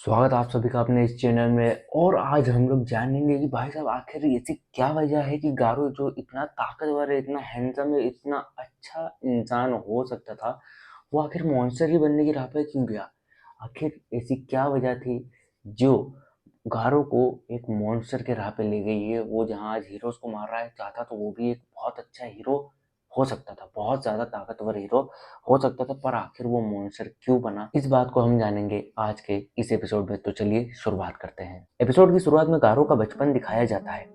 स्वागत आप सभी का अपने इस चैनल में। और आज हम लोग जानेंगे कि भाई साहब आखिर ऐसी क्या वजह है कि गारो जो इतना ताकतवर है, इतना हैंडसम है, इतना अच्छा इंसान हो सकता था, वो आखिर मॉन्स्टर ही बनने की राह पे क्यों गया। आखिर ऐसी क्या वजह थी जो गारो को एक मॉन्स्टर के राह पे ले गई है। वो जहाँ आज हीरोज को मार रहा है, चाहता तो वो भी एक बहुत अच्छा हीरो हो सकता था, बहुत ज्यादा ताकतवर हीरो हो सकता था, पर आखिर वो मॉन्स्टर क्यों बना, इस बात को हम जानेंगे आज के इस एपिसोड में। तो चलिए शुरुआत करते हैं। एपिसोड की शुरुआत में गारो का बचपन दिखाया जाता है।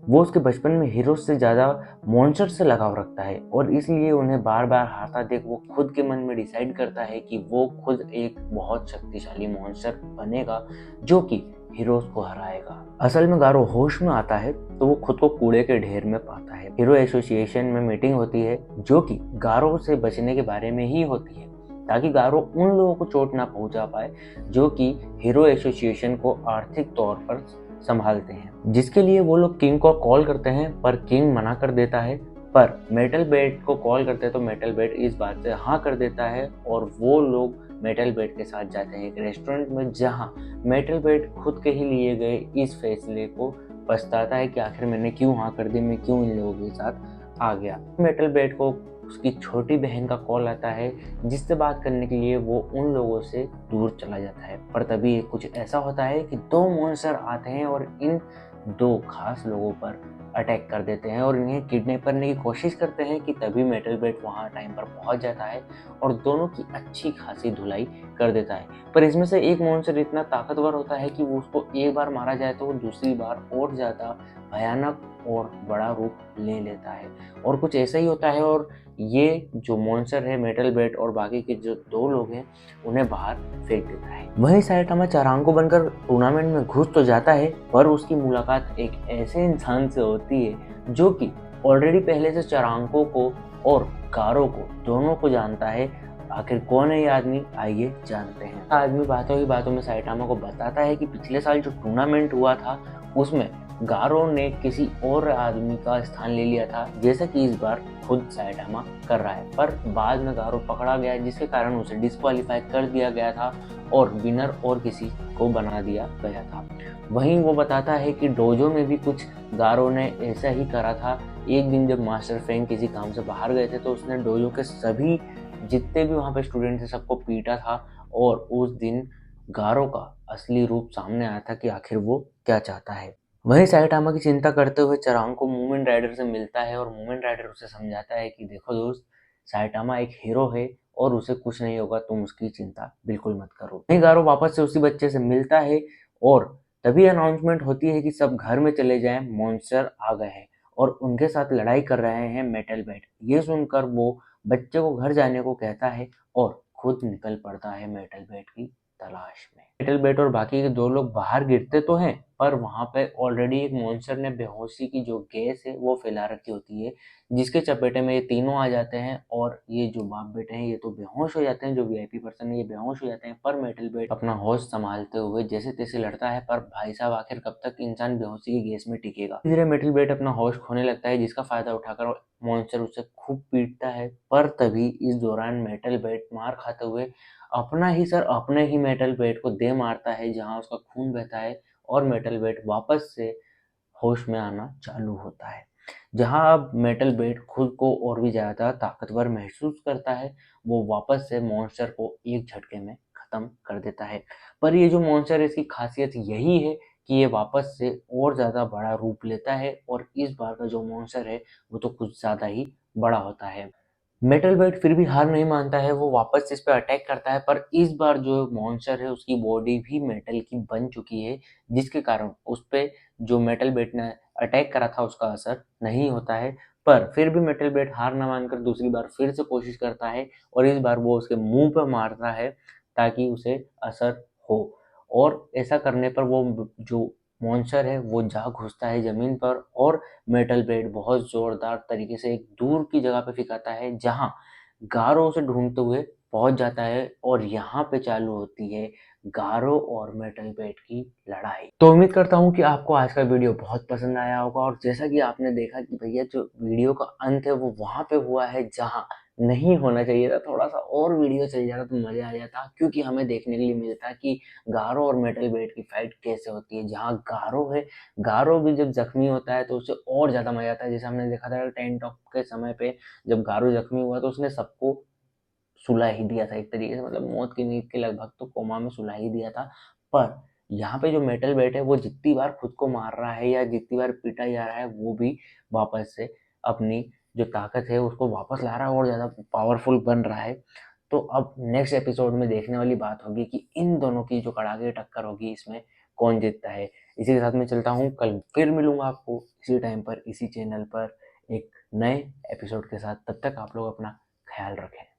वो उसके बचपन में हीरो से ज्यादा मॉन्स्टर से लगाव रखता है और इसलिए उन्हें बार बार हारता देख वो खुद के मन में डिसाइड करता है कि वो खुद एक बहुत शक्तिशाली मॉन्स्टर बनेगा जो कि हीरोज को हराएगा। असल में गारो होश में आता है तो वो खुद को कूड़े के ढेर में पाता है। हीरो एसोसिएशन में मीटिंग होती है जो कि गारो से बचने के बारे में ही होती है, ताकि गारो उन लोगों को चोट ना पहुंचा पाए जो कि हीरो एसोसिएशन को आर्थिक तौर पर संभालते हैं। जिसके लिए वो लोग किंग को कॉल करते हैं, पर किंग मना कर देता है। पर मेटल बेड को कॉल करते हैं तो मेटल बेड इस बात से हाँ कर देता है और वो लोग मेटल बेड के साथ जाते हैं एक रेस्टोरेंट में, जहां मेटल बेड खुद के ही लिए गए इस फैसले को पछताता है कि आखिर मैंने क्यों हाँ कर दी, मैं क्यों इन लोगों के साथ आ गया। मेटल बेड को उसकी छोटी बहन का कॉल आता है जिससे बात करने के लिए वो उन लोगों से दूर चला जाता है। पर तभी कुछ ऐसा होता है कि दो मॉन्स्टर आते हैं और इन दो खास लोगों पर अटैक कर देते हैं और इन्हें किडनैप करने की कोशिश करते हैं कि तभी मेटल बेड वहां टाइम पर पहुंच जाता है और दोनों की अच्छी खासी धुलाई कर देता है। पर इसमें से एक मॉन्स्टर इतना ताकतवर होता है कि वो उसको एक बार मारा जाए तो वो दूसरी बार और ज्यादा भयानक और बड़ा रूप ले लेता है और कुछ ऐसा ही होता है। और ये जो मॉन्स्टर है मेटल बेड और बाकी के जो दो लोग हैं उन्हें बाहर फेंक देता है। वहीं साइटामा चारांको बनकर टूर्नामेंट में घुस तो जाता है, पर उसकी मुलाकात एक ऐसे इंसान से होती है जो कि ऑलरेडी पहले से चारांको को और गारो को दोनों को जानता है। आखिर कौन है ये आदमी, आइए जानते हैं। आदमी बातों ही बातों में साइटामा को बताता है कि पिछले साल जो टूर्नामेंट हुआ था उसमें गारो ने किसी और आदमी का स्थान ले लिया था, जैसा कि इस बार खुद साइटामा कर रहा है। पर बाद में गारो पकड़ा गया जिसके कारण उसे डिस्क्वालीफाई कर दिया गया था और विनर और किसी को बना दिया गया था। वहीं वो बताता है कि डोजो में भी कुछ गारो ने ऐसा ही करा था। एक दिन जब मास्टर फेंग किसी काम से बाहर गए थे तो उसने डोजो के सभी जितने भी वहाँ पे स्टूडेंट थे सबको पीटा था और उस दिन गारो का असली रूप सामने आया था कि आखिर वो क्या चाहता है। वहीं साइटामा की चिंता करते हुए चरांग को मूवमेंट राइडर से मिलता है और मूवमेंट राइडर उसे समझाता है कि देखो दोस्त, साइटामा एक हीरो है और उसे कुछ नहीं होगा, तुम उसकी चिंता बिल्कुल मत करो। वहीं गारो वापस से उसी बच्चे से मिलता है और तभी अनाउंसमेंट होती है कि सब घर में चले जाएं, मॉन्स्टर आ गए हैं और उनके साथ लड़ाई कर रहे हैं मेटल बेड। ये सुनकर वो बच्चे को घर जाने को कहता है और खुद निकल पड़ता है मेटल बेड की तलाश में। मेटल बेड और बाकी के दो लोग बाहर गिरते तो हैं, पर वहां पे ऑलरेडी एक मॉन्स्टर ने बेहोशी की जो गैस है वो फैला रखी होती है, जिसके चपेटे में ये तीनों आ जाते हैं और ये जो बाप बेटे हैं ये तो बेहोश हो जाते हैं। जो वीआईपी पर्सन है ये बेहोश हो जाते हैं, पर मेटल बेड अपना होश संभालते हुए जैसे तैसे लड़ता है। पर भाई साहब आखिर कब तक इंसान बेहोशी की गैस में टिकेगा। धीरे मेटल बेड अपना होश खोने लगता है जिसका फायदा उठाकर मॉन्स्टर उसे खूब पीटता है। पर तभी इस दौरान मेटल बेड मार खाते हुए अपना ही सर अपने ही मेटल बेड को दे मारता है, जहां उसका खून बहता है और मेटल बेड वापस से होश में आना चालू होता है। जहां अब मेटल बेड खुद को और भी ज्यादा ताकतवर महसूस करता है, वो वापस से मॉन्स्टर को एक झटके में खत्म कर देता है। पर ये जो मॉन्स्टर है इसकी खासियत यही है कि ये वापस से और ज्यादा बड़ा रूप लेता है और इस बार का जो मॉन्स्टर है वो तो कुछ ज्यादा ही बड़ा होता है। मेटल बेड फिर भी हार नहीं मानता है, वो वापस इस पे अटैक करता है। पर इस बार जो मॉन्स्टर है उसकी बॉडी भी मेटल की बन चुकी है, जिसके कारण उस पे जो मेटल बेड ने अटैक करा था उसका असर नहीं होता है। पर फिर भी मेटल बेड हार न मानकर दूसरी बार फिर से कोशिश करता है और इस बार वो उसके मुंह पर मारता है ताकि उसे असर हो। और ऐसा करने पर वो जो मॉन्स्टर है वो जा घुसता है जमीन पर और मेटल बेड बहुत जोरदार तरीके से एक दूर की जगह पे फेंकाता है, जहां गारो उसे ढूंढते हुए पहुंच जाता है और यहाँ पे चालू होती है गारो और मेटल बेड की लड़ाई। तो उम्मीद करता हूँ कि आपको आज का वीडियो बहुत पसंद आया होगा और जैसा कि आपने देखा कि भैया जो वीडियो का अंत है वो वहां पे हुआ है जहां नहीं होना चाहिए था, थोड़ा-सा और वीडियो चल जाता तो मज़ा आ जाता, क्योंकि हमें देखने के लिए मिलता कि गारो और मेटल बेड की फाइट कैसे होती है। जहाँ गारो है, गारो भी जब ज़ख्मी होता है तो उसे और ज़्यादा मज़ा आता है। जैसे हमने देखा था टेंट टॉप के समय पे, जब गारो ज़ख्मी हुआ तो उसने सबको सुला ही दिया था एक तरीके से, मतलब मौत की नींद के लगभग तो कोमा में सुला ही दिया था। पर यहाँ पे जो मेटल बेट है वो जितनी बार खुद को मार रहा है या जितनी बार पीटा जा रहा है, वो भी वापस से अपनी जो ताकत है उसको वापस ला रहा है और ज़्यादा पावरफुल बन रहा है। तो अब नेक्स्ट एपिसोड में देखने वाली बात होगी कि इन दोनों की जो कड़ाके की टक्कर होगी इसमें कौन जीतता है। इसी के साथ मैं चलता हूँ, कल फिर मिलूंगा आपको इसी टाइम पर इसी चैनल पर एक नए एपिसोड के साथ। तब तक आप लोग अपना ख्याल रखें।